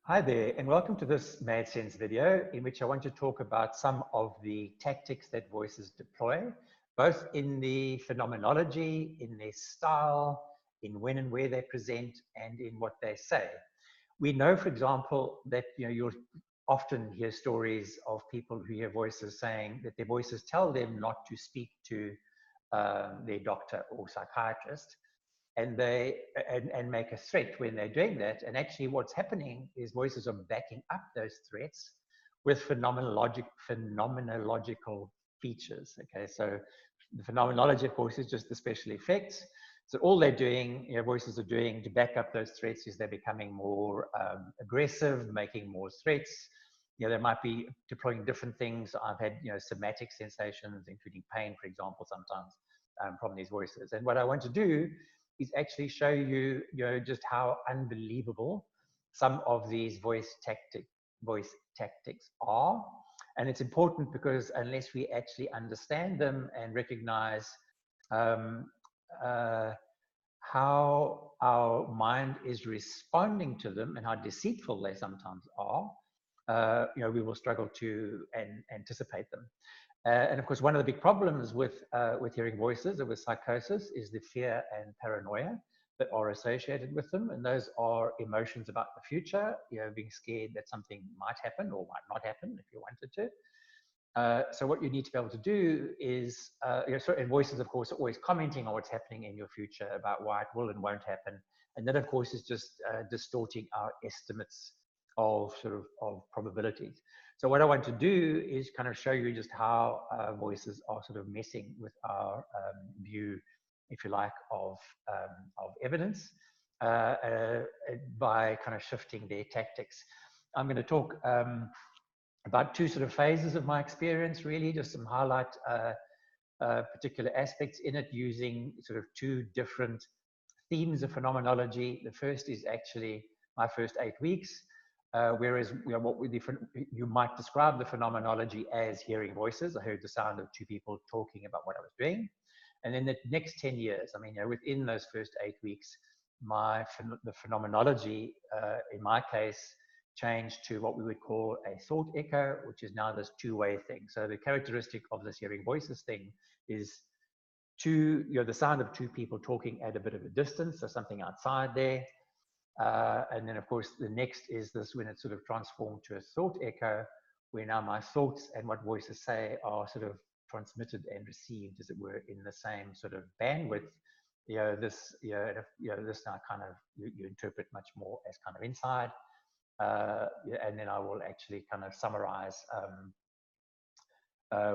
Hi there, and welcome to this Mad Sense video in which I want to talk about some of the tactics that voices deploy, both in the phenomenology, in their style, in when and where they present, and in what they say. We know, for example, that you'll often hear stories of people who hear voices saying that their voices tell them not to speak to their doctor or psychiatrist, and make a threat when they're doing that. And actually what's happening is voices are backing up those threats with phenomenological features. Okay, so the phenomenology, of course, is just the special effects. So all they're doing, voices are doing to back up those threats is they're becoming more aggressive, making more threats. They might be deploying different things. I've had, somatic sensations, including pain, for example, sometimes from these voices. And what I want to do is actually show you, just how unbelievable some of these voice tactics are. And it's important because unless we actually understand them and recognize how our mind is responding to them and how deceitful they sometimes are, we will struggle to anticipate them. And of course, one of the big problems with hearing voices or with psychosis is the fear and paranoia that are associated with them. And those are emotions about the future, being scared that something might happen or might not happen if you wanted to. So what you need to be able to do is, and voices, of course, are always commenting on what's happening in your future about why it will and won't happen. And that, of course, is just distorting our estimates of probabilities. So what I want to do is kind of show you just how voices are sort of messing with our view, if you like, of evidence by kind of shifting their tactics. I'm going to talk about two sort of phases of my experience, really, just some highlight particular aspects in it using sort of two different themes of phenomenology. The first is actually my first 8 weeks. Whereas you might describe the phenomenology as hearing voices. I heard the sound of two people talking about what I was doing. And then the next 10 years, I mean, within those first 8 weeks, the phenomenology, in my case, changed to what we would call a thought echo, which is now this two-way thing. So the characteristic of this hearing voices thing is the sound of two people talking at a bit of a distance, so something outside there. And then, of course, the next is this when it's sort of transformed to a thought echo, where now my thoughts and what voices say are sort of transmitted and received, as it were, in the same sort of bandwidth. This now kind of you interpret much more as kind of inside. And then I will actually kind of summarize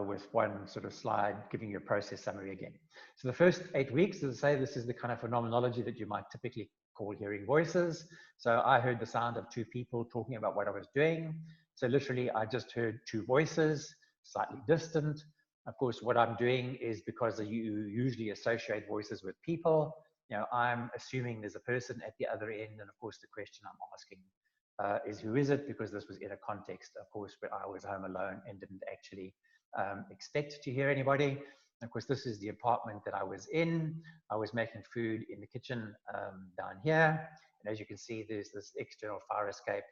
with one sort of slide giving you a process summary again. So the first 8 weeks, as I say, this is the kind of phenomenology that you might typically call hearing voices. So I heard the sound of two people talking about what I was doing. So literally, I just heard two voices, slightly distant. Of course, what I'm doing is because you usually associate voices with people, I'm assuming there's a person at the other end. And of course, the question I'm asking is who is it? Because this was in a context, of course, where I was home alone and didn't actually expect to hear anybody. And of course, this is the apartment that I was in. I was making food in the kitchen down here. And as you can see, there's this external fire escape.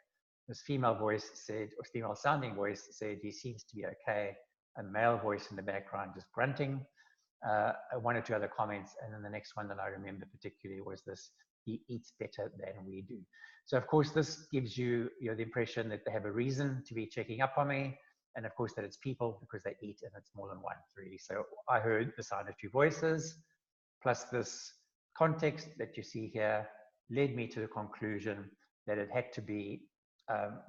This female voice said, or female sounding voice said, he seems to be okay. A male voice in the background just grunting. One or two other comments. And then the next one that I remember particularly was this, he eats better than we do. So of course, this gives you, the impression that they have a reason to be checking up on me. And of course that it's people because they eat and it's more than one, really. So I heard the sound of two voices, plus this context that you see here led me to the conclusion that it had to be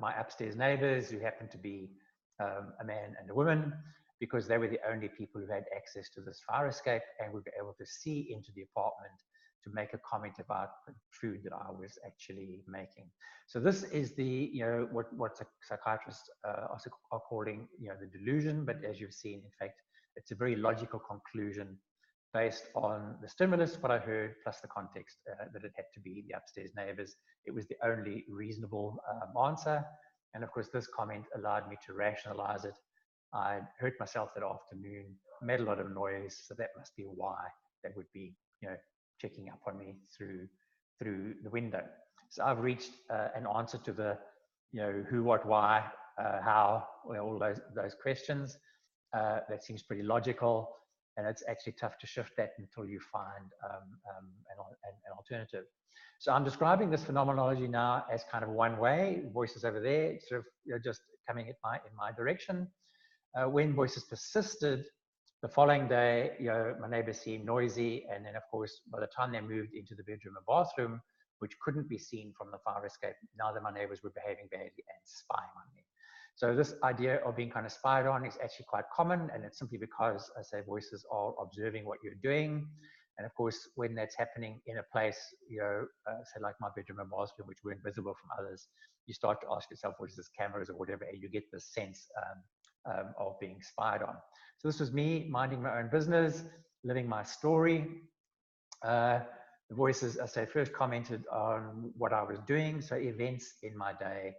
my upstairs neighbors, who happened to be a man and a woman, because they were the only people who had access to this fire escape and would be able to see into the apartment to make a comment about the food that I was actually making. So this is the, what psychiatrists are calling, the delusion. But as you've seen, in fact, it's a very logical conclusion based on the stimulus, what I heard, plus the context that it had to be the upstairs neighbors. It was the only reasonable answer. And of course, this comment allowed me to rationalize it. I hurt myself that afternoon, made a lot of noise, so that must be why they would be, checking up on me through the window. So I've reached an answer to who, what, why, how, all those questions. That seems pretty logical, and it's actually tough to shift that until you find an alternative. So I'm describing this phenomenology now as kind of one way, voices over there, sort of just coming in my direction. When voices persisted, the following day, my neighbors seemed noisy, and then of course, by the time they moved into the bedroom and bathroom, which couldn't be seen from the fire escape, now that my neighbors were behaving badly and spying on me. So this idea of being kind of spied on is actually quite common, and it's simply because, I say, voices are observing what you're doing. And of course, when that's happening in a place, say like my bedroom and bathroom, which weren't visible from others, you start to ask yourself, what is this, cameras or whatever, and you get this sense of being spied on. So this was me minding my own business, living my story. The voices, as I say, first commented on what I was doing, so events in my day.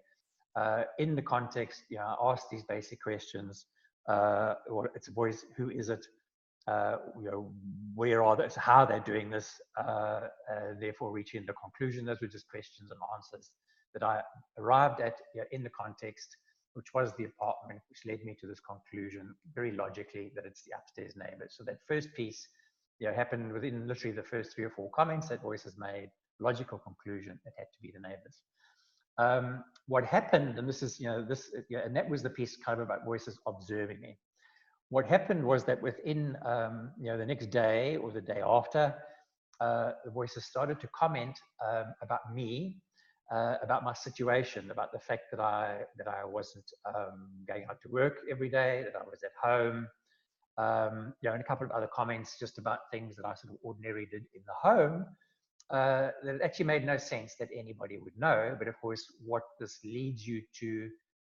In the context, I asked these basic questions. Or it's a voice, who is it? Where are they? So how they're doing this? Therefore, reaching the conclusion. Those were just questions and answers that I arrived at in the context, which was the apartment, which led me to this conclusion very logically that it's the upstairs neighbors. So that first piece happened within literally the first 3 or 4 comments that voices made, logical conclusion, it had to be the neighbors. What happened, and this is, and that was the piece kind of about voices observing me. What happened was that within, the next day or the day after, the voices started to comment about me, about my situation, about the fact that I wasn't going out to work every day, that I was at home, and a couple of other comments just about things that I sort of ordinarily did in the home, that it actually made no sense that anybody would know. But of course, what this leads you to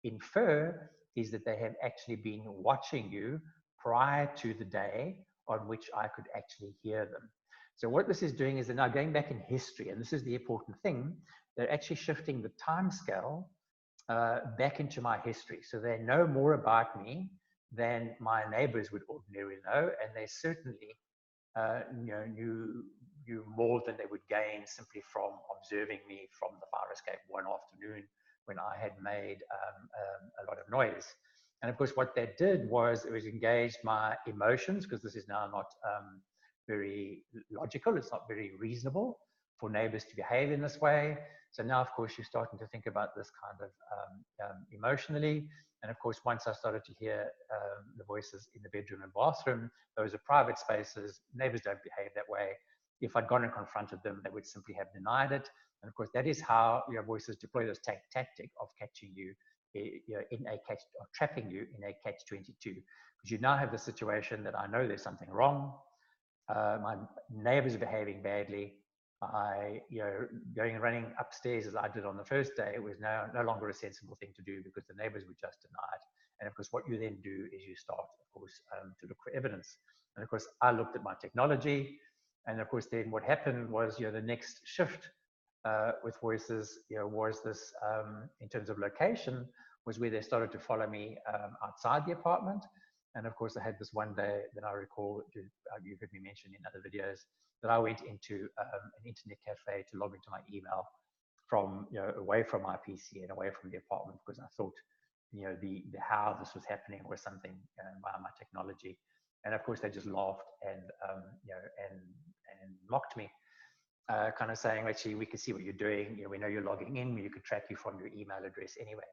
infer is that they have actually been watching you prior to the day on which I could actually hear them. So what this is doing is they're now going back in history, and this is the important thing. They're actually shifting the time scale back into my history. So they know more about me than my neighbors would ordinarily know, and they certainly knew more than they would gain simply from observing me from the fire escape one afternoon when I had made a lot of noise. And of course, what that did was it was engaged my emotions, because this is now not very logical. It's not very reasonable for neighbors to behave in this way. So now, of course, you're starting to think about this kind of emotionally. And of course, once I started to hear the voices in the bedroom and bathroom, those are private spaces. Neighbors don't behave that way. If I'd gone and confronted them, they would simply have denied it. And of course, that is how voices deploy this tactic of catching you in a catch, or trapping you in a catch-22. Because you now have the situation that I know there's something wrong. My neighbors are behaving badly. Going and running upstairs as I did on the first day, it was no longer a sensible thing to do because the neighbors would just deny it. And of course, what you then do is you start, of course, to look for evidence. And of course, I looked at my technology. And of course, then what happened was, the next shift with voices, was this, in terms of location, was where they started to follow me outside the apartment. And of course, I had this one day that I recall, you've heard me mention in other videos, that I went into an internet cafe to log into my email from, away from my PC and away from the apartment, because I thought, the how this was happening was something by my technology. And of course, they just laughed and mocked me, kind of saying, actually, we can see what you're doing. We know you're logging in. You could track you from your email address anyway.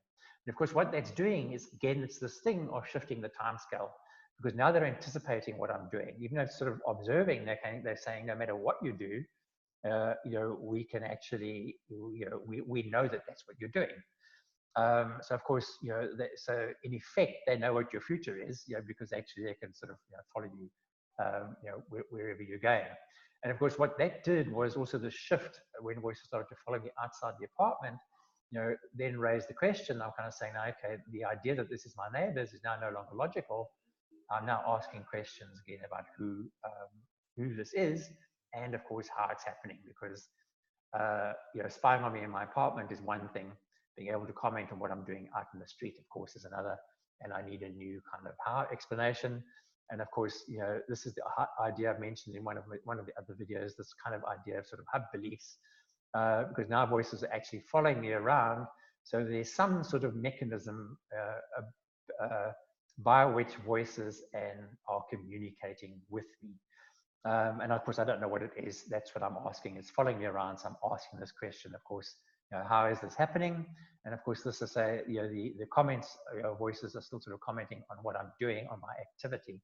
And of course, what that's doing is, again, it's this thing of shifting the time scale, because now they're anticipating what I'm doing. Even though it's sort of observing, they're saying, no matter what you do, we can actually, we know that that's what you're doing. So of course, so in effect, they know what your future is, because actually they can sort of follow you, wherever you're going. And of course, what that did was also the shift when voices started to follow me outside the apartment, then raised the question. I'm kind of saying, okay, the idea that this is my neighbors is now no longer logical. I'm now asking questions again about who this is, and of course how it's happening. Because spying on me in my apartment is one thing. Being able to comment on what I'm doing out in the street, of course, is another. And I need a new kind of how explanation. And of course, this is the idea I've mentioned in one of the other videos. This kind of idea of sort of hub beliefs. Because now voices are actually following me around So there's some sort of mechanism by which voices are communicating with me. And of course, I don't know what it is. That's what I'm asking. It's following me around. So I'm asking this question, of course, how is this happening? And of course, this is the comments, voices are still sort of commenting on what I'm doing on my activity.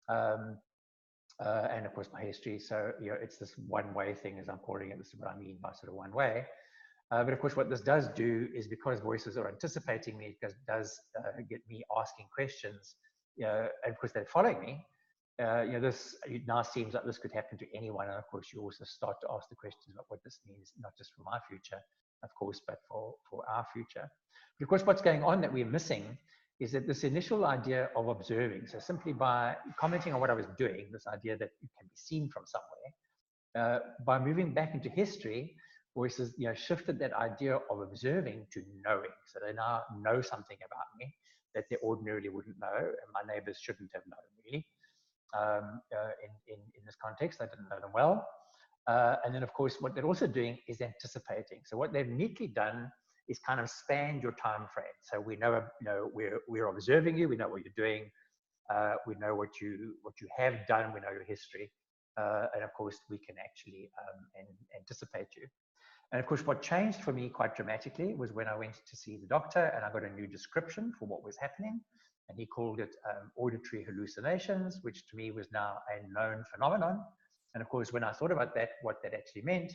And of course, my history. So, it's this one-way thing, as I'm calling it. This is what I mean by sort of one way. But of course, what this does do is, because voices are anticipating me, it does get me asking questions. And of course, they're following me. This now seems like this could happen to anyone. And of course, you also start to ask the questions about what this means, not just for my future, of course, but for our future. But of course, what's going on that we're missing is that this initial idea of observing, so simply by commenting on what I was doing, this idea that you can be seen from somewhere, by moving back into history, voices shifted that idea of observing to knowing. So they now know something about me that they ordinarily wouldn't know, and my neighbors shouldn't have known, really. In this context, I didn't know them well. And then, of course, what they're also doing is anticipating. So what they've neatly done is kind of spanned your time frame. So we know, we're observing you. We know what you're doing. We know what you have done. We know your history. And of course, we can actually anticipate you. And of course, what changed for me quite dramatically was when I went to see the doctor, and I got a new description for what was happening. And he called it auditory hallucinations, which to me was now a known phenomenon. And of course, when I thought about that, what that actually meant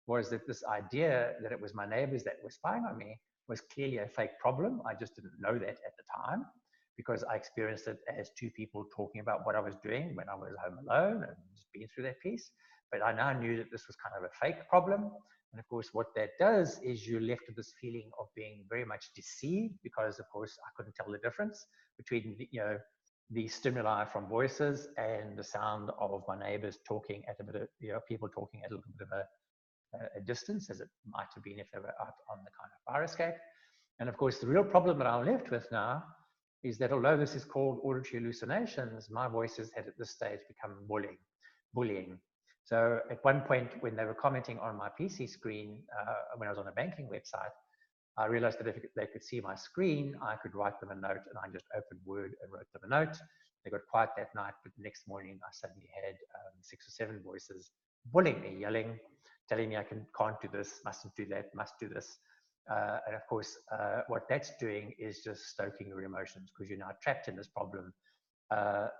was that this idea that it was my neighbors that were spying on me was clearly a fake problem. I just didn't know that at the time, because I experienced it as two people talking about what I was doing when I was home alone and just being through that piece. But I now knew that this was kind of a fake problem. And of course, what that does is you're left with this feeling of being very much deceived, because of course I couldn't tell the difference between the stimuli from voices and the sound of my neighbors talking at a bit of people talking at a little bit of a distance, as it might have been if they were out on the kind of fire escape. And of course, the real problem that I'm left with now is that although this is called auditory hallucinations, my voices had at this stage become bullying. So at one point, when they were commenting on my PC screen, when I was on a banking website, I realized that if they could see my screen, I could write them a note, and I just opened Word and wrote them a note. They got quiet that night, but the next morning I suddenly had 6 or 7 voices bullying me, yelling, telling me I can't do this, mustn't do that, must do this. And of course, what that's doing is just stoking your emotions, because you're now trapped in this problem. At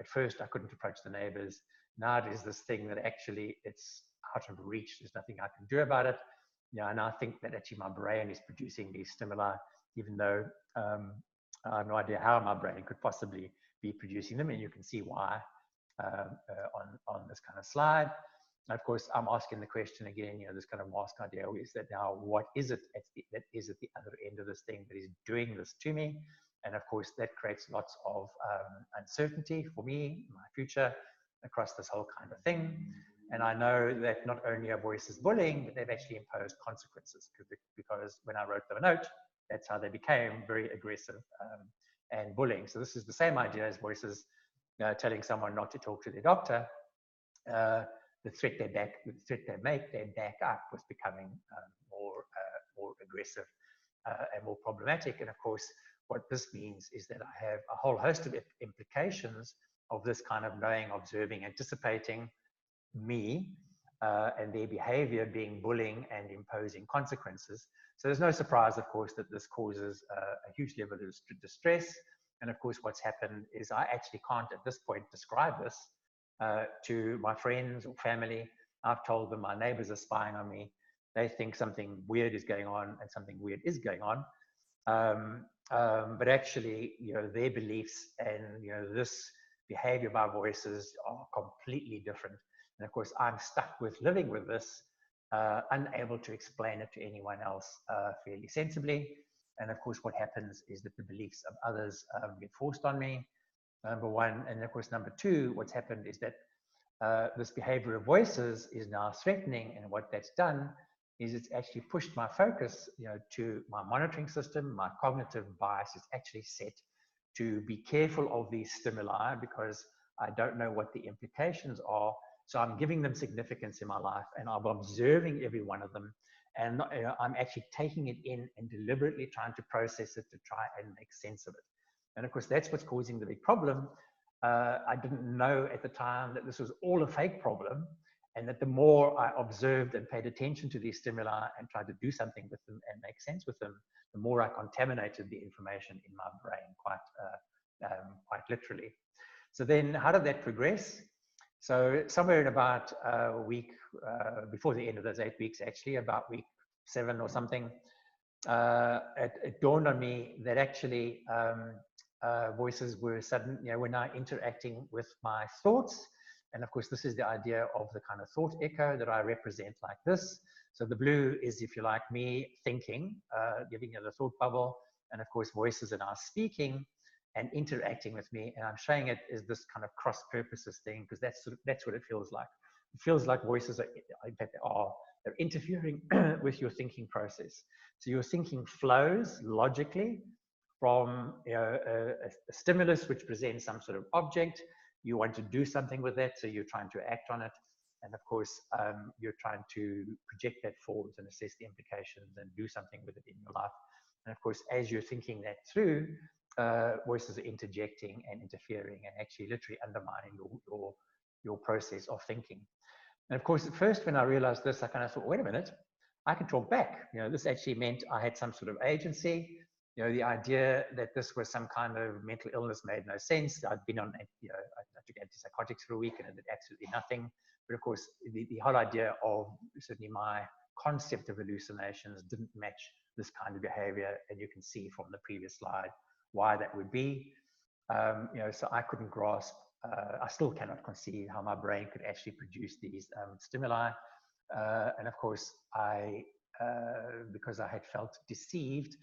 first I couldn't approach the neighbors. Now it is this thing that actually it's out of reach. There's nothing I can do about it. And I think that actually my brain is producing these stimuli, even though I have no idea how my brain could possibly be producing them. And you can see why on this kind of slide. And of course, I'm asking the question again, this kind of mask idea is that now what is it that is at the other end of this thing that is doing this to me? And of course, that creates lots of uncertainty for me, my future, across this whole kind of thing. And I know that not only are voices bullying, but they've actually imposed consequences, because when I wrote them a note, that's how they became very aggressive and bullying. So this is the same idea as voices telling someone not to talk to their doctor. The threat they back up was becoming more aggressive and more problematic. And of course, what this means is that I have a whole host of implications of this kind of knowing, observing, anticipating me and their behavior being bullying and imposing consequences. So there's no surprise, of course, that this causes a huge level of distress. And of course, what's happened is I actually can't at this point describe this to my friends or family. I've told them my neighbors are spying on me. They think something weird is going on, and something weird is going on. But actually, their beliefs and this behavior by voices are completely different. And of course, I'm stuck with living with this, unable to explain it to anyone else fairly sensibly. And of course, what happens is that the beliefs of others get forced on me, number one. And of course, number two, what's happened is that this behavior of voices is now threatening. And what that's done is it's actually pushed my focus, to my monitoring system. My cognitive bias is actually set to be careful of these stimuli, because I don't know what the implications are. So I'm giving them significance in my life, and I'm observing every one of them. And not, I'm actually taking it in and deliberately trying to process it to try and make sense of it. And of course, that's what's causing the big problem. I didn't know at the time that this was all a fake problem, and that the more I observed and paid attention to these stimuli and tried to do something with them and make sense with them, the more I contaminated the information in my brain, quite literally. So then how did that progress? So somewhere in about a week, before the end of those 8 weeks, actually, about week 7 or something, it dawned on me that actually voices were were now interacting with my thoughts. And of course, this is the idea of the kind of thought echo that I represent like this. So the blue is, if you like, me thinking, giving you the thought bubble. And of course, voices are now speaking and interacting with me. And I'm showing it as this kind of cross purposes thing, because that's what it feels like. It feels like voices are, in fact, they're interfering with your thinking process. So your thinking flows logically from a stimulus which presents some sort of object. You want to do something with that, so you're trying to act on it. And of course, you're trying to project that forwards and assess the implications and do something with it in your life. And of course, as you're thinking that through, voices are interjecting and interfering and actually literally undermining your process of thinking. And of course, at first, when I realized this, I kind of thought, wait a minute, I can talk back. This actually meant I had some sort of agency. The idea that this was some kind of mental illness made no sense. I'd been on, I took antipsychotics for a week and it did absolutely nothing. But of course, the whole idea of certainly my concept of hallucinations didn't match this kind of behavior. And you can see from the previous slide why that would be. So I couldn't grasp, I still cannot conceive how my brain could actually produce these stimuli. And of course, because I had felt deceived,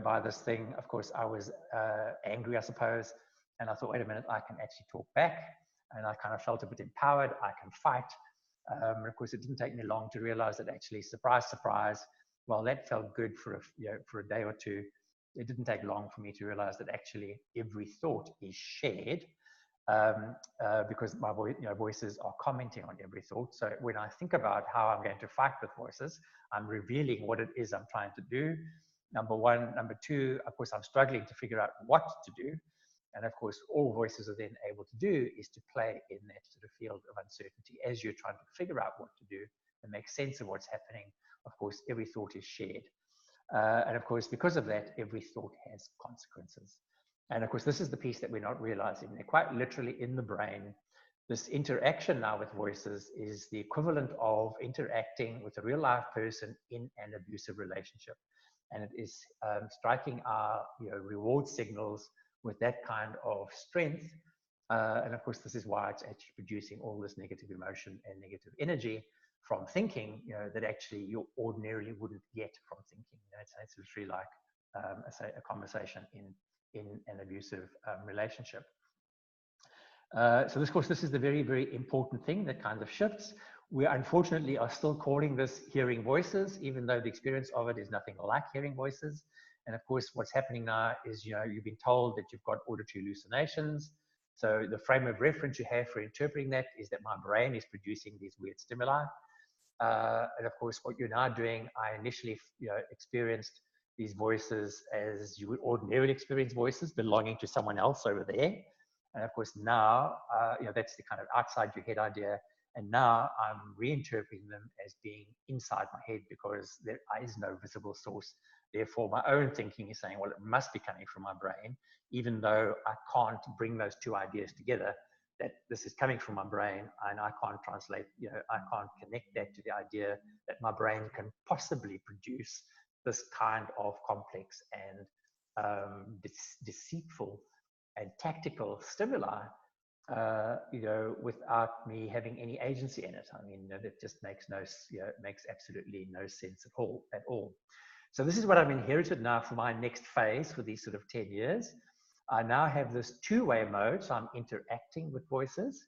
by this thing, of course, I was angry, I suppose. And I thought, wait a minute, I can actually talk back. And I kind of felt a bit empowered. I can fight. And of course, it didn't take me long to realize that actually, surprise, surprise, well, that felt good for a day or two. It didn't take long for me to realize that actually every thought is shared, because my voices are commenting on every thought. So when I think about how I'm going to fight with voices, I'm revealing what it is I'm trying to do. Number one. Number two, of course, I'm struggling to figure out what to do. And of course, all voices are then able to do is to play in that sort of field of uncertainty as you're trying to figure out what to do and make sense of what's happening. Of course, every thought is shared. And of course, because of that, every thought has consequences. And of course, this is the piece that we're not realizing. They're quite literally in the brain. This interaction now with voices is the equivalent of interacting with a real life person in an abusive relationship. And it is striking our reward signals with that kind of strength. And of course, this is why it's actually producing all this negative emotion and negative energy from thinking, that actually you ordinarily wouldn't get from thinking. It's literally like, say, a conversation in an abusive relationship. So of course, this is the very, very important thing that kind of shifts. We unfortunately are still calling this hearing voices, even though the experience of it is nothing like hearing voices. And of course, what's happening now is, you've been told that you've got auditory hallucinations. So the frame of reference you have for interpreting that is that my brain is producing these weird stimuli. And of course, what you're now doing, I initially experienced these voices as you would ordinarily experience voices belonging to someone else over there. And of course, now, that's the kind of outside your head idea. And now I'm reinterpreting them as being inside my head because there is no visible source. Therefore, my own thinking is saying, well, it must be coming from my brain, even though I can't bring those two ideas together, that this is coming from my brain, and I can't translate, I can't connect that to the idea that my brain can possibly produce this kind of complex and deceitful and tactical stimuli, without me having any agency in it. I mean, that just makes makes absolutely no sense at all. So this is what I've inherited now for my next phase for these sort of 10 years. I now have this two-way mode, so I'm interacting with voices.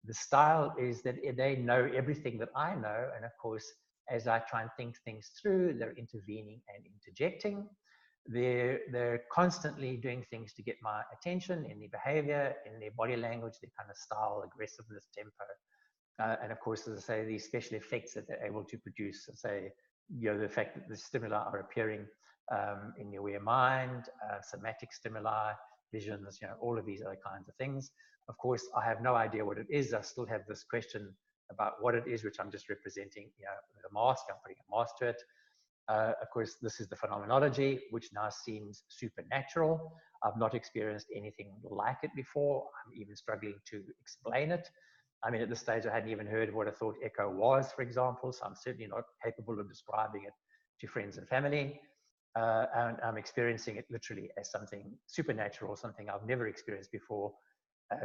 The style is that they know everything that I know, and of course, as I try and think things through, they're intervening and interjecting. They're constantly doing things to get my attention in their behavior, in their body language, their kind of style, aggressiveness, tempo. And of course, as I say, these special effects that they're able to produce, say, the fact that the stimuli are appearing in your aware mind, somatic stimuli, visions, all of these other kinds of things. Of course, I have no idea what it is. I still have this question about what it is, which I'm just representing, with a mask. I'm putting a mask to it. Of course, this is the phenomenology, which now seems supernatural. I've not experienced anything like it before. I'm even struggling to explain it. I mean, at this stage, I hadn't even heard what a thought echo was, for example, so I'm certainly not capable of describing it to friends and family. And I'm experiencing it literally as something supernatural, something I've never experienced before.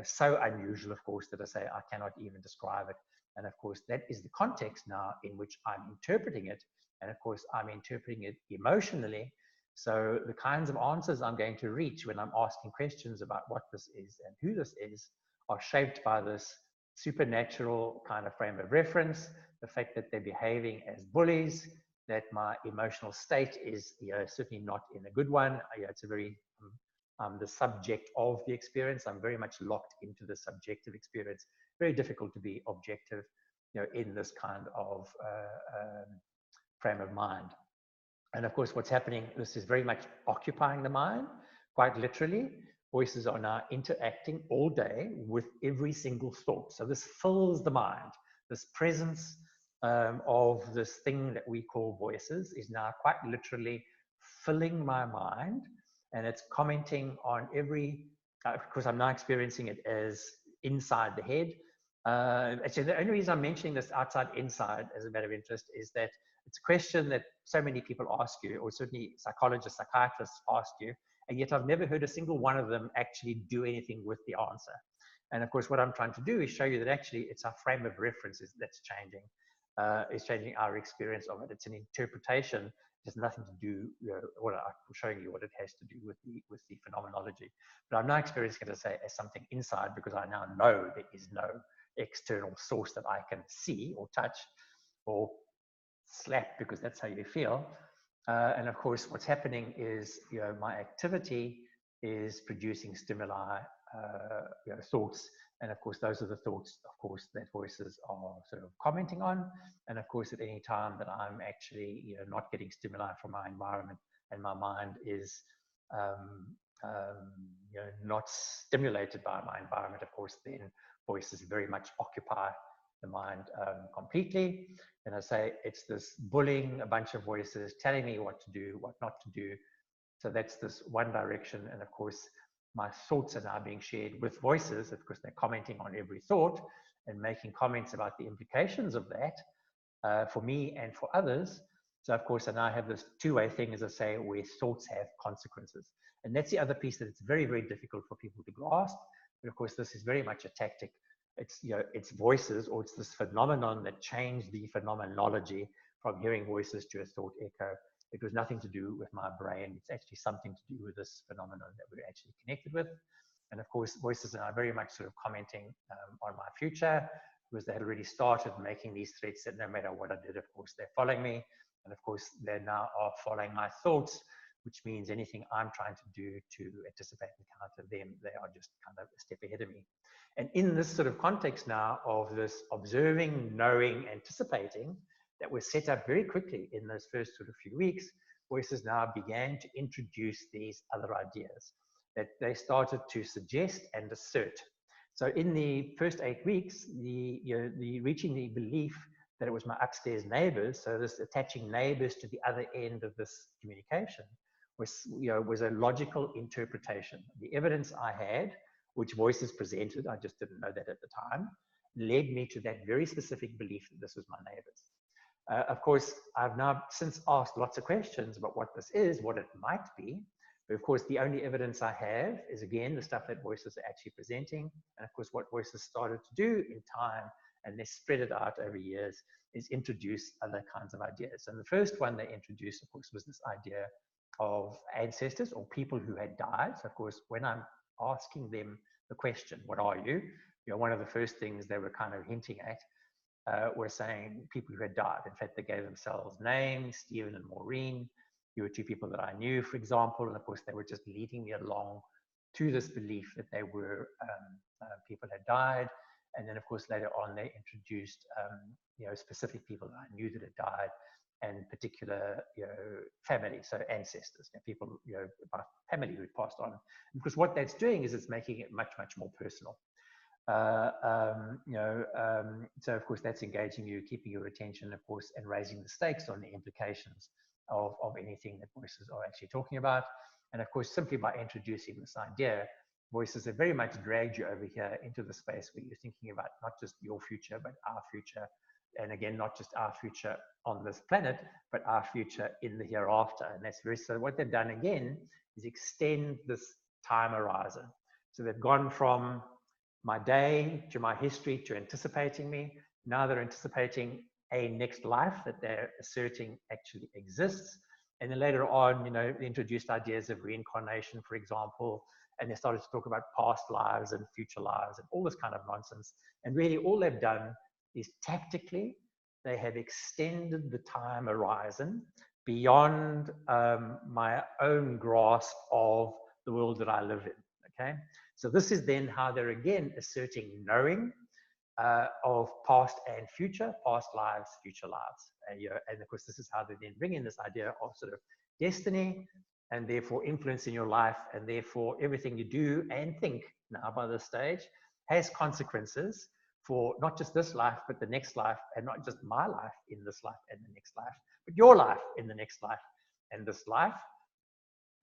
So unusual, of course, that I say I cannot even describe it. And of course, that is the context now in which I'm interpreting it. And of course, I'm interpreting it emotionally. So the kinds of answers I'm going to reach when I'm asking questions about what this is and who this is are shaped by this supernatural kind of frame of reference, the fact that they're behaving as bullies, that my emotional state is certainly not in a good one. It's a very, I'm the subject of the experience. I'm very much locked into the subjective experience. Very difficult to be objective in this kind of frame of mind. And of course, what's happening, this is very much occupying the mind, quite literally. Voices are now interacting all day with every single thought. So this fills the mind. This presence of this thing that we call voices is now quite literally filling my mind, and it's commenting on every, because I'm now experiencing it as inside the head. Actually, the only reason I'm mentioning this outside, inside, as a matter of interest, is that it's a question that so many people ask you, or certainly psychologists, psychiatrists ask you, and yet I've never heard a single one of them actually do anything with the answer. And of course, what I'm trying to do is show you that actually it's our frame of references that's changing. It's changing our experience of it. It's an interpretation. It has nothing to do, I'm showing you what it has to do with the phenomenology. But I'm now experiencing it as something inside, because I now know there is no external source that I can see or touch or slap, because that's how you feel. And of course, what's happening is, my activity is producing stimuli, thoughts. And of course, those are the thoughts, of course, that voices are sort of commenting on. And of course, at any time that I'm actually, not getting stimuli from my environment and my mind is, not stimulated by my environment, of course, then voices very much occupy the mind completely. And I say it's this bullying, a bunch of voices telling me what to do, what not to do. So that's this one direction. And of course, my thoughts are now being shared with voices. Of course, they're commenting on every thought and making comments about the implications of that for me and for others. So of course, I now have this two-way thing, as I say, where thoughts have consequences. And that's the other piece that it's very, very difficult for people to grasp. But of course, this is very much a tactic. It's, it's voices, or it's this phenomenon that changed the phenomenology from hearing voices to a thought echo. It was nothing to do with my brain. It's actually something to do with this phenomenon that we're actually connected with. And of course, voices are very much sort of commenting on my future, because they had already started making these threats that no matter what I did, of course, they're following me. And of course, they now are following my thoughts, which means anything I'm trying to do to anticipate and counter them, they are just kind of a step ahead of me. And in this sort of context now of this observing, knowing, anticipating, that was set up very quickly in those first sort of few weeks, voices now began to introduce these other ideas that they started to suggest and assert. So in the first 8 weeks, the reaching the belief that it was my upstairs neighbors, so this attaching neighbors to the other end of this communication, was a logical interpretation. The evidence I had, which voices presented, I just didn't know that at the time, led me to that very specific belief that this was my neighbors. Of course, I've now since asked lots of questions about what this is, what it might be. But of course, the only evidence I have is, again, the stuff that voices are actually presenting. And of course, what voices started to do in time, and they spread it out over years, is introduce other kinds of ideas. And the first one they introduced, of course, was this idea of ancestors or people who had died. So of course, when I'm asking them the question, what are you? One of the first things they were kind of hinting at were saying people who had died. In fact, they gave themselves names, Stephen and Maureen. You were two people that I knew, for example. And of course, they were just leading me along to this belief that they were people had died. And then, of course, later on, they introduced specific people that I knew that had died. and particular, family, so ancestors, people, my family who passed on. Because what that's doing is it's making it much, much more personal. So of course that's engaging you, keeping your attention, of course, and raising the stakes on the implications of anything that voices are actually talking about. And of course, simply by introducing this idea, voices have very much dragged you over here into the space where you're thinking about not just your future, but our future. And again, not just our future on this planet, but our future in the hereafter. And that's very, so what they've done again is extend this time horizon. So they've gone from my day to my history to anticipating me. Now they're anticipating a next life that they're asserting actually exists. And then later on, they introduced ideas of reincarnation, for example, and they started to talk about past lives and future lives and all this kind of nonsense. And really all they've done is tactically, they have extended the time horizon beyond my own grasp of the world that I live in, okay? So this is then how they're again asserting knowing of past and future, past lives, future lives. And of course, this is how they then bring in this idea of sort of destiny and therefore influence in your life, and therefore everything you do and think now by this stage has consequences for not just this life, but the next life, and not just my life in this life and the next life, but your life in the next life and this life.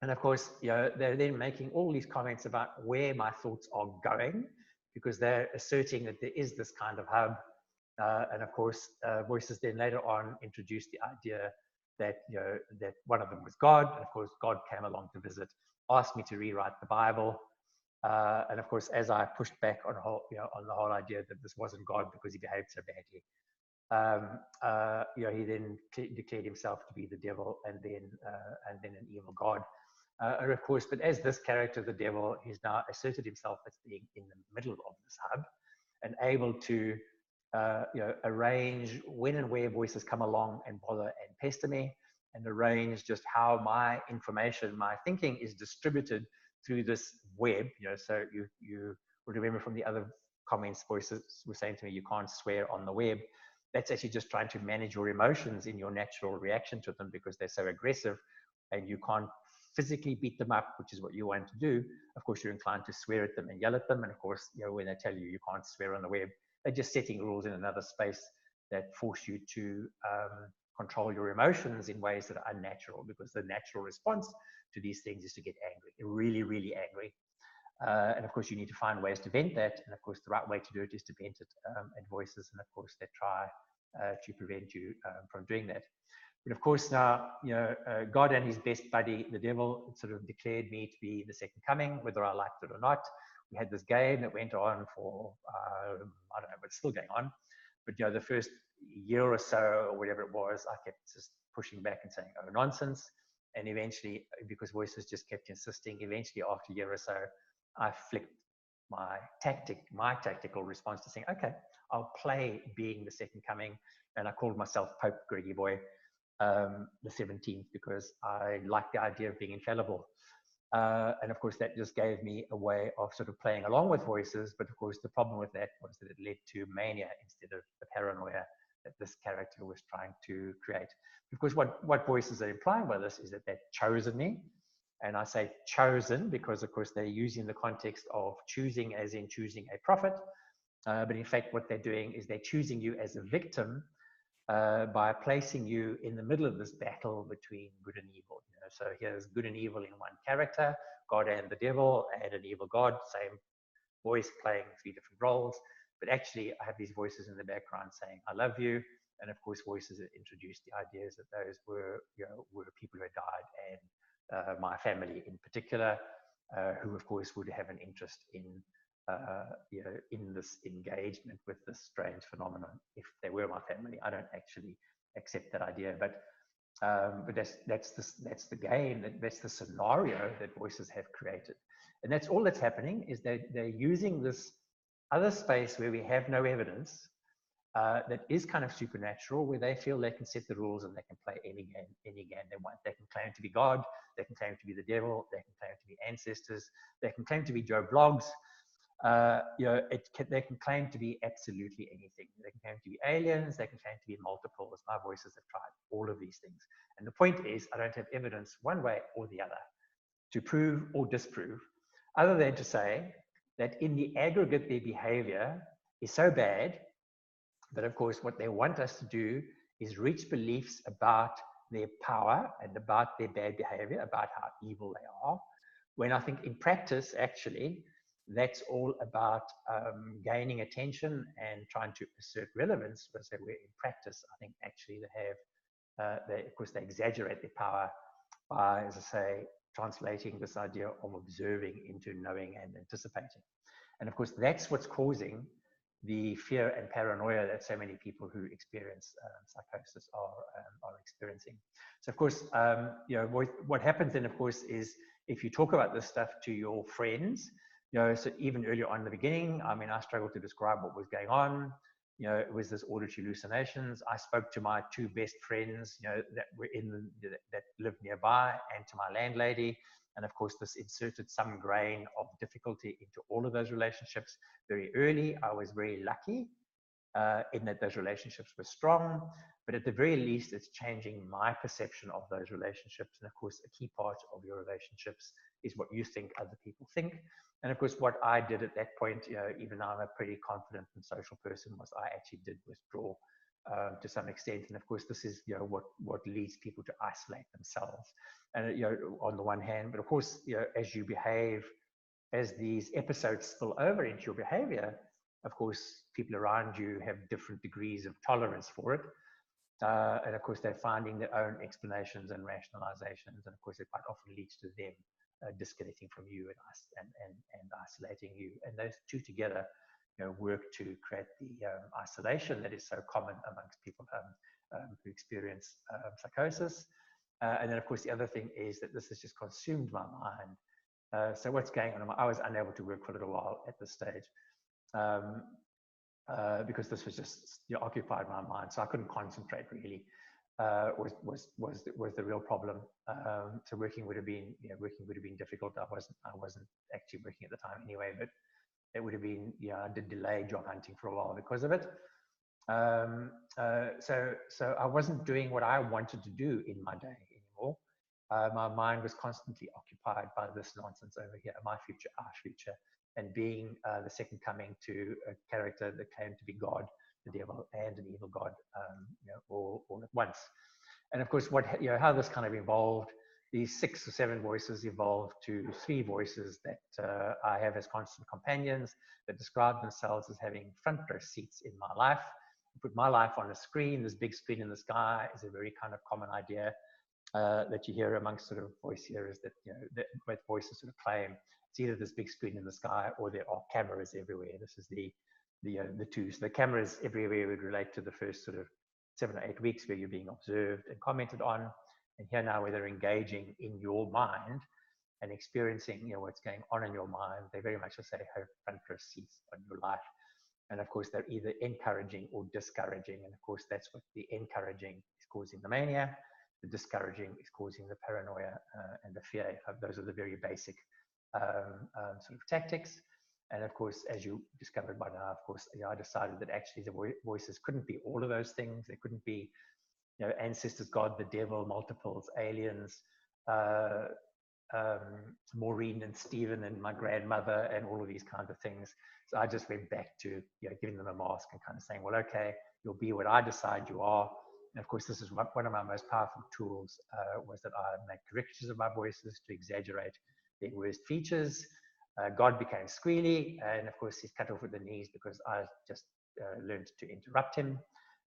And of course, they're then making all these comments about where my thoughts are going, because they're asserting that there is this kind of hub. And of course, voices then later on introduced the idea that, that one of them was God. And of course, God came along to visit, asked me to rewrite the Bible. And of course, as I pushed back on the whole idea that this wasn't God because he behaved so badly, he then declared himself to be the devil and then an evil God. And of course, but as this character, the devil, he's now asserted himself as being in the middle of this hub and able to, arrange when and where voices come along and bother and pester me, and arrange just how my information, my thinking is distributed through this web. So you would remember from the other comments, voices were saying to me, you can't swear on the web. That's actually just trying to manage your emotions in your natural reaction to them, because they're so aggressive and you can't physically beat them up, which is what you want to do. Of course, you're inclined to swear at them and yell at them. And of course, when they tell you you can't swear on the web, they're just setting rules in another space that force you to control your emotions in ways that are unnatural, because the natural response to these things is to get angry, really, really angry. And of course, you need to find ways to vent that. And of course, the right way to do it is to vent it at voices. And of course, they try to prevent you from doing that. But of course, now, God and his best buddy, the devil, sort of declared me to be the second coming, whether I liked it or not. We had this game that went on for, I don't know, but it's still going on. But, the first year or so, or whatever it was, I kept just pushing back and saying, oh, nonsense. And eventually, because voices just kept insisting, eventually after a year or so, I flicked my tactical response to saying, okay, I'll play being the second coming. And I called myself Pope Greggy Boy, the 17th, because I liked the idea of being infallible. And of course, that just gave me a way of sort of playing along with voices. But of course, the problem with that was that it led to mania instead of the paranoia that this character was trying to create. Of course, what voices are implying by this is that they've chosen me. And I say chosen because, of course, they're using the context of choosing as in choosing a prophet. But in fact, what they're doing is they're choosing you as a victim by placing you in the middle of this battle between good and evil. So here's good and evil in one character, God and the devil, and an evil God, same voice playing three different roles. But actually, I have these voices in the background saying, I love you. And of course, voices that introduced the ideas that those were people who had died, and my family in particular, who of course would have an interest in in this engagement with this strange phenomenon. If they were my family, I don't actually accept that idea, but that's the game, that's the scenario that voices have created, and that's all that's happening. Is they're using this other space where we have no evidence that is kind of supernatural, where they feel they can set the rules and they can play any game they want. They can claim to be God, they can claim to be the devil, they can claim to be ancestors, they can claim to be Joe Bloggs. they can claim to be absolutely anything. They can claim to be aliens. They can claim to be multiples. My voices have tried all of these things. And the point is, I don't have evidence one way or the other to prove or disprove, other than to say that in the aggregate, their behavior is so bad that, of course, what they want us to do is reach beliefs about their power and about their bad behavior, about how evil they are, when I think in practice, actually, that's all about gaining attention and trying to assert relevance. But so where in practice, I think actually they have, of course, they exaggerate their power by, as I say, translating this idea of observing into knowing and anticipating. And of course, that's what's causing the fear and paranoia that so many people who experience psychosis are experiencing. So, of course, what happens then, of course, is if you talk about this stuff to your friends, so even earlier on in the beginning, I mean, I struggled to describe what was going on. It was this auditory hallucinations. I spoke to my two best friends, that were that lived nearby, and to my landlady. And of course, this inserted some grain of difficulty into all of those relationships very early. I was very lucky in that those relationships were strong, but at the very least, it's changing my perception of those relationships. And of course, a key part of your relationships is what you think other people think. And of course, what I did at that point, even though I'm a pretty confident and social person, was I actually did withdraw to some extent. And of course, this is what leads people to isolate themselves. And on the one hand, but of course, as you behave, as these episodes spill over into your behavior, of course, people around you have different degrees of tolerance for it. And of course, they're finding their own explanations and rationalizations. And of course, it quite often leads to them disconnecting from you and isolating you. And those two together work to create the isolation that is so common amongst people who experience psychosis. And then, of course, the other thing is that this has just consumed my mind. So what's going on? I was unable to work for a little while at this stage because this was just occupied my mind. So I couldn't concentrate really. Was the real problem. So working would have been difficult. I wasn't actually working at the time anyway, but it would have been I did delay job hunting for a while because of it. So I wasn't doing what I wanted to do in my day anymore. My mind was constantly occupied by this nonsense over here, my future, our future, and being the second coming to a character that claimed to be God, the devil, and an evil God, all at once. And of course, how this kind of evolved, these 6 or 7 voices evolved to 3 voices that I have as constant companions that describe themselves as having front row seats in my life. I put my life on a screen. This big screen in the sky is a very kind of common idea that you hear amongst sort of voice hearers that, that both voices sort of claim. It's either this big screen in the sky or there are cameras everywhere. This is the two. So the cameras everywhere would relate to the first sort of 7 or 8 weeks where you're being observed and commented on. And here now where they're engaging in your mind and experiencing what's going on in your mind, they very much, I say, have front row seats on your life. And of course, they're either encouraging or discouraging. And of course, that's what the encouraging is causing the mania. The discouraging is causing the paranoia and the fear. Those are the very basic sort of tactics. And of course, as you discovered by now, of course, I decided that actually the voices couldn't be all of those things. They couldn't be, ancestors, God, the devil, multiples, aliens, Maureen and Stephen and my grandmother and all of these kinds of things. So I just went back to giving them a mask and kind of saying, well, okay, you'll be what I decide you are. And of course, this is one of my most powerful tools was that I make corrections of my voices to exaggerate their worst features. God became squealy, and of course, he's cut off at the knees because I just learned to interrupt him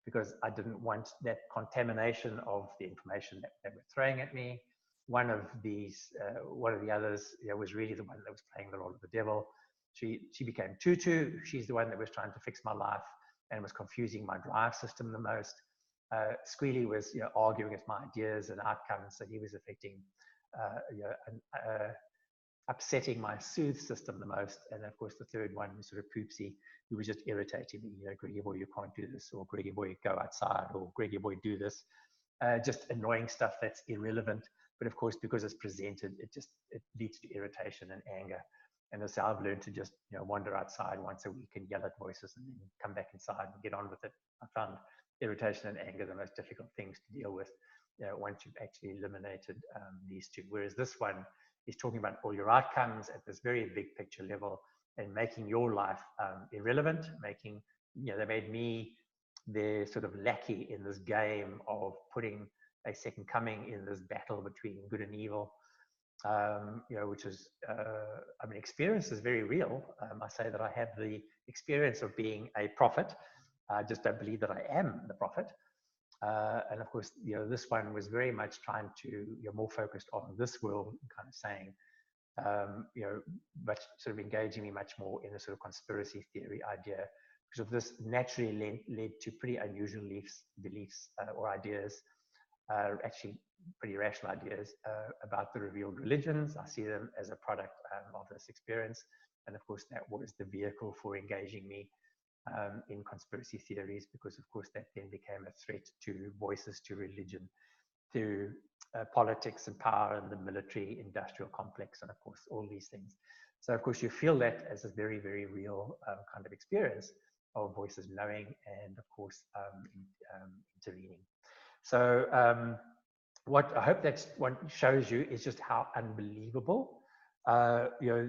because I didn't want that contamination of the information that they were throwing at me. One of the others was really the one that was playing the role of the devil. She became Tutu. She's the one that was trying to fix my life and was confusing my drive system the most. Squealy was arguing with my ideas and outcomes, so he was affecting upsetting my soothe system the most. And of course, the third one was sort of Poopsie, who was just irritating me. Greggy boy, you can't do this, or Greggy boy, go outside, or Greggy boy, do this. Just annoying stuff that's irrelevant. But of course, because it's presented, it leads to irritation and anger. And so I've learned to just, wander outside once a week and yell at voices and then come back inside and get on with it. I found irritation and anger the most difficult things to deal with, once you've actually eliminated these two. Whereas this one is talking about all your outcomes at this very big picture level and making your life irrelevant, they made me their sort of lackey in this game of putting a second coming in this battle between good and evil. Which is, experience is very real. I say that I have the experience of being a prophet. I just don't believe that I am the prophet. And of course, this one was very much trying to, more focused on this world, kind of saying, but sort of engaging me much more in a sort of conspiracy theory idea, because of this naturally led to pretty unusual beliefs or ideas, actually pretty rational ideas about the revealed religions. I see them as a product of this experience. And of course, that was the vehicle for engaging me in conspiracy theories, because of course that then became a threat to voices, to religion, to politics and power and the military industrial complex, and of course all these things. So of course you feel that as a very, very real kind of experience of voices knowing and of course intervening. So what I hope that's what shows you is just how unbelievable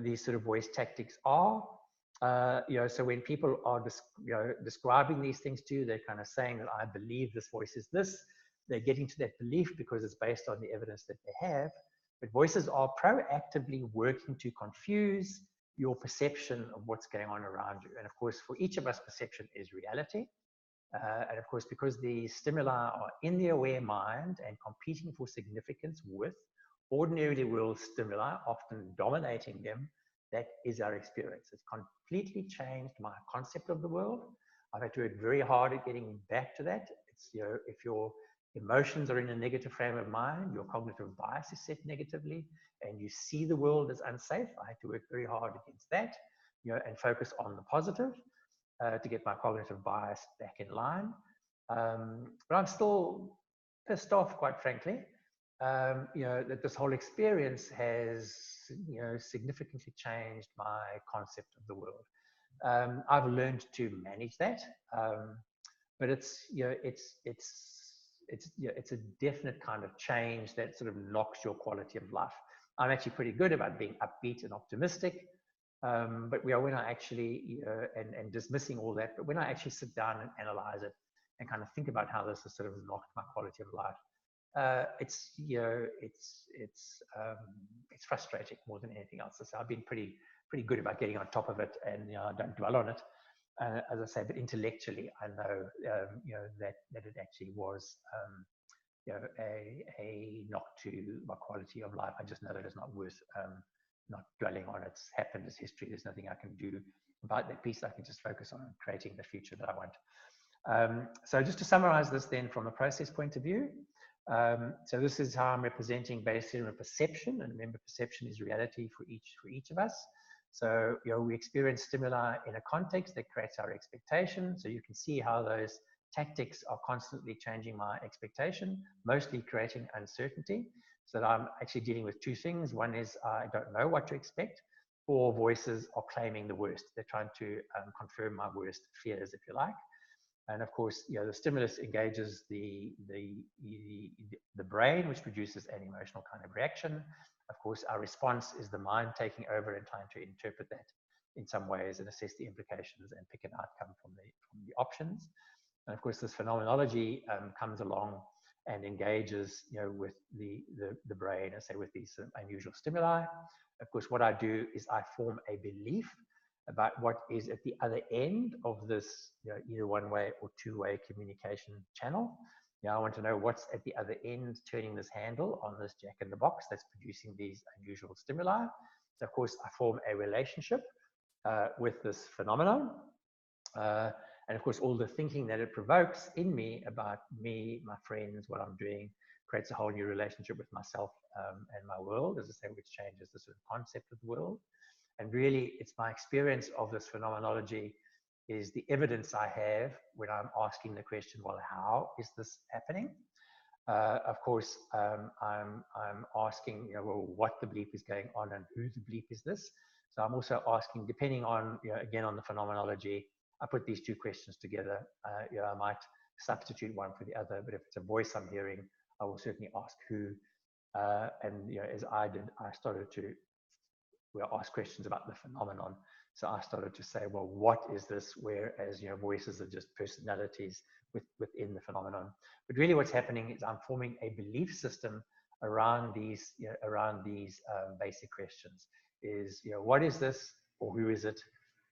these sort of voice tactics are. So when people are describing these things to you, they're kind of saying that I believe this voice is this. They're getting to that belief because it's based on the evidence that they have. But voices are proactively working to confuse your perception of what's going on around you. And of course, for each of us, perception is reality. And of course, because the stimuli are in the aware mind and competing for significance with ordinary world stimuli, often dominating them, that is our experience. It's completely changed my concept of the world. I've had to work very hard at getting back to that. It's, if your emotions are in a negative frame of mind, your cognitive bias is set negatively, and you see the world as unsafe. I had to work very hard against that, and focus on the positive. To get my cognitive bias back in line. But I'm still pissed off, quite frankly, that this whole experience has, significantly changed my concept of the world. I've learned to manage that, but it's a definite kind of change that sort of knocks your quality of life. I'm actually pretty good about being upbeat and optimistic. But when I actually, and dismissing all that, but when I actually sit down and analyze it and kind of think about how this has sort of knocked my quality of life, it's frustrating more than anything else. So I've been pretty good about getting on top of it, and I don't dwell on it, as I say. But intellectually, I know, that it actually was, a knock to my quality of life. I just know that it's not worth not dwelling on. It's happened, it's history. There's nothing I can do about that piece. I can just focus on creating the future that I want. So just to summarize this then from a process point of view, so this is how I'm representing base theory of perception. And remember, perception is reality for each of us. So we experience stimuli in a context that creates our expectation. So you can see how those tactics are constantly changing my expectation, mostly creating uncertainty. So that I'm actually dealing with two things. One is I don't know what to expect, or voices are claiming the worst. They're trying to confirm my worst fears, if you like. And of course, the stimulus engages the brain, which produces an emotional kind of reaction. Of course, our response is the mind taking over and trying to interpret that in some ways and assess the implications and pick an outcome from the options. And of course, this phenomenology comes along and engages, with the brain, and say with these unusual stimuli. Of course, what I do is I form a belief about what is at the other end of this, either one-way or two-way communication channel. I want to know what's at the other end, turning this handle on this jack in the box that's producing these unusual stimuli. So of course, I form a relationship with this phenomenon. And of course, all the thinking that it provokes in me about me, my friends, what I'm doing, creates a whole new relationship with myself and my world, as I say, which changes the sort of concept of the world. And really, it's my experience of this phenomenology is the evidence I have when I'm asking the question, well, how is this happening? Of course, I'm asking, well, what the bleep is going on and who the bleep is this? So I'm also asking, depending on, again, on the phenomenology, I put these two questions together. I might substitute one for the other, but if it's a voice I'm hearing, I will certainly ask who. And as I did, I started to ask questions about the phenomenon. So I started to say, well, what is this? Whereas voices are just personalities within the phenomenon. But really, what's happening is I'm forming a belief system around these basic questions. Is what is this, or who is it?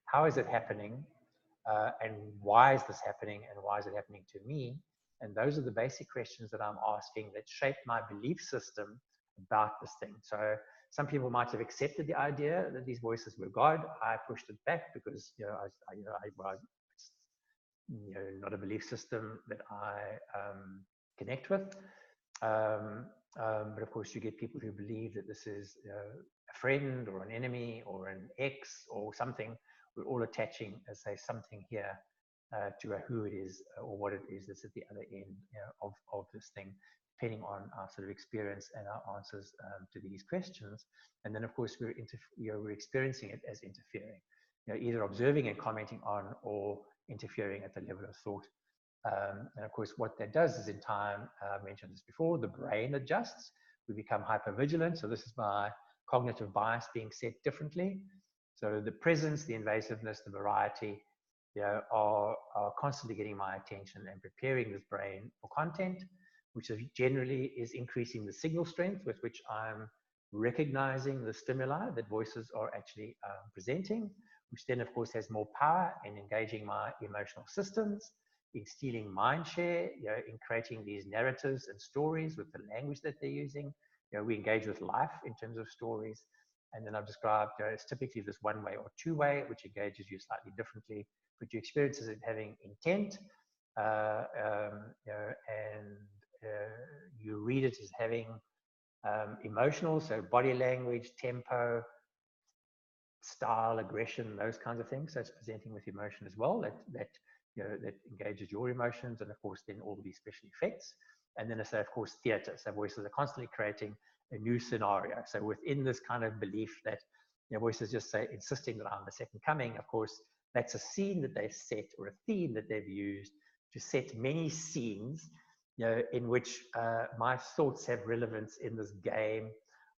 How is it happening? And why is this happening? And why is it happening to me? And those are the basic questions that I'm asking that shape my belief system about this thing. So some people might have accepted the idea that these voices were God. I pushed it back because it's not a belief system that I connect with. But of course, you get people who believe that this is a friend or an enemy or an ex or something. We're all attaching, as say, something here to who it is or what it is that's at the other end of this thing, depending on our sort of experience and our answers to these questions. And then, of course, we're experiencing it as interfering, either observing and commenting on or interfering at the level of thought. And of course, what that does is in time, I mentioned this before, the brain adjusts. We become hypervigilant. So this is my cognitive bias being set differently. So the presence, the invasiveness, the variety, are constantly getting my attention and preparing this brain for content, which generally is increasing the signal strength with which I'm recognizing the stimuli that voices are actually presenting, which then, of course, has more power in engaging my emotional systems, in stealing mind share, in creating these narratives and stories with the language that they're using. We engage with life in terms of stories. And then I've described it's typically this one-way or two-way, which engages you slightly differently, but you experience it having intent, and you read it as having emotional, so body language, tempo, style, aggression, those kinds of things. So it's presenting with emotion as well, that engages your emotions, and of course then all these special effects. And then I say, of course, theater. So voices are constantly creating a new scenario. So within this kind of belief that voices just say, insisting that I'm the second coming, of course, that's a scene that they've set or a theme that they've used to set many scenes, in which my thoughts have relevance in this game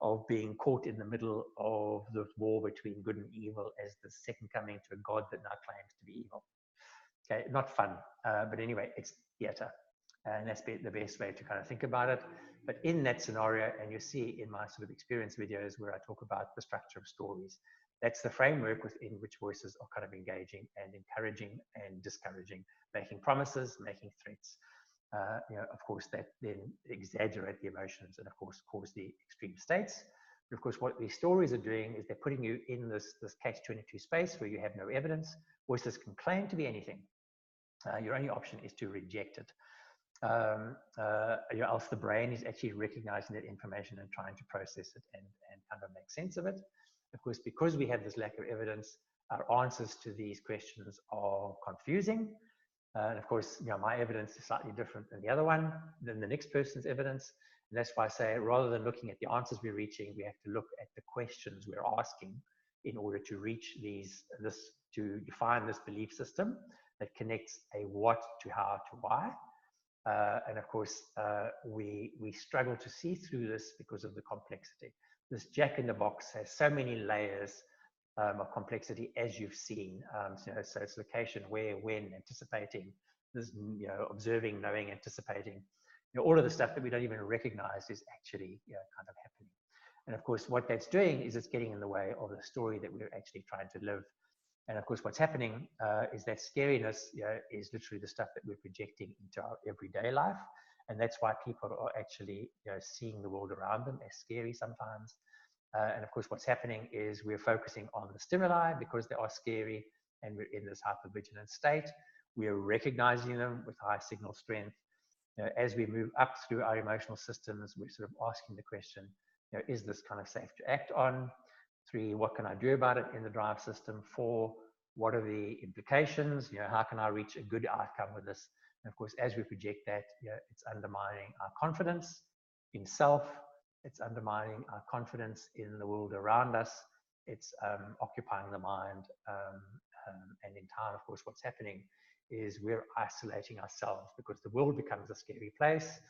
of being caught in the middle of the war between good and evil as the second coming to a God that now claims to be evil. Okay, not fun, but anyway, it's theater. And that's the best way to kind of think about it. But in that scenario, and you see in my sort of experience videos where I talk about the structure of stories, that's the framework within which voices are kind of engaging and encouraging and discouraging, making promises, making threats. Of course, that then exaggerate the emotions and, of course, cause the extreme states. But of course, what these stories are doing is they're putting you in this catch-22 space where you have no evidence. Voices can claim to be anything. Your only option is to reject it. Else the brain is actually recognizing that information and trying to process it and kind of make sense of it. Of course, because we have this lack of evidence, our answers to these questions are confusing. And of course, my evidence is slightly different than the other one, than the next person's evidence. And that's why I say, rather than looking at the answers we're reaching, we have to look at the questions we're asking in order to reach to define this belief system that connects a what to how to why. And of course, we struggle to see through this because of the complexity. This jack in the box has so many layers of complexity, as you've seen. So it's location, where, when, anticipating, this, observing, knowing, anticipating. All of the stuff that we don't even recognize is actually kind of happening. And of course, what that's doing is it's getting in the way of the story that we're actually trying to live. And of course, what's happening is that scariness is literally the stuff that we're projecting into our everyday life. And that's why people are actually seeing the world around them as scary sometimes. And of course, what's happening is we're focusing on the stimuli because they are scary and we're in this hypervigilant state. We're recognizing them with high signal strength. As we move up through our emotional systems, we're sort of asking the question, is this kind of safe to act on? 3, what can I do about it in the drive system? 4, what are the implications? How can I reach a good outcome with this? And of course, as we project that, it's undermining our confidence in self. It's undermining our confidence in the world around us. it's occupying the mind. And in time, of course, what's happening is we're isolating ourselves because the world becomes a scary place.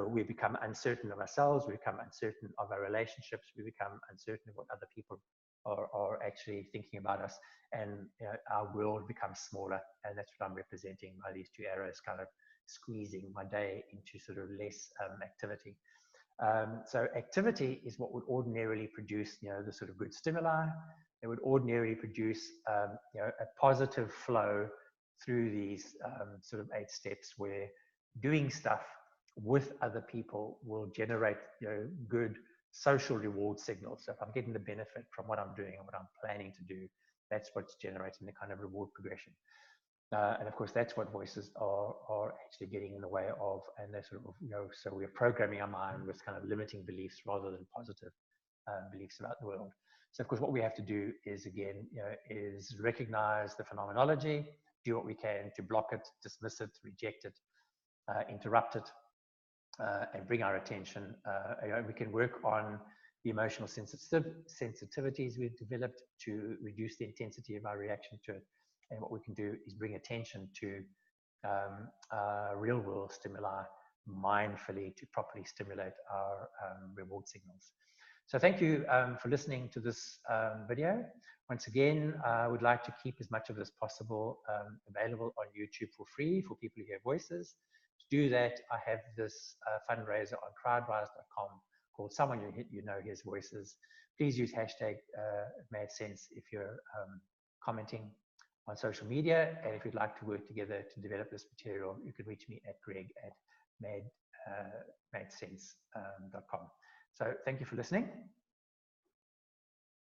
We become uncertain of ourselves, we become uncertain of our relationships, we become uncertain of what other people are actually thinking about us, and our world becomes smaller. And that's what I'm representing by these two arrows, kind of squeezing my day into sort of less activity. So activity is what would ordinarily produce, the sort of good stimuli. It would ordinarily produce, a positive flow through these sort of 8 steps, where doing stuff with other people will generate, good social reward signals. So if I'm getting the benefit from what I'm doing and what I'm planning to do, that's what's generating the kind of reward progression. And of course, that's what voices are actually getting in the way of. And they're sort of, so we're programming our mind with kind of limiting beliefs rather than positive beliefs about the world. So of course, what we have to do is, again, is recognize the phenomenology, do what we can to block it, dismiss it, reject it, interrupt it, and bring our attention. We can work on the emotional sensitivities we've developed to reduce the intensity of our reaction to it. And what we can do is bring attention to real world stimuli mindfully to properly stimulate our reward signals. So thank you for listening to this video. Once again, I would like to keep as much of it as possible available on YouTube for free for people who hear voices. To do that, I have this fundraiser on crowdwise.com called Someone You Know Hears Voices. Please use hashtag MadSense if you're commenting on social media. And if you'd like to work together to develop this material, you can reach me at greg@madsense.com. So thank you for listening.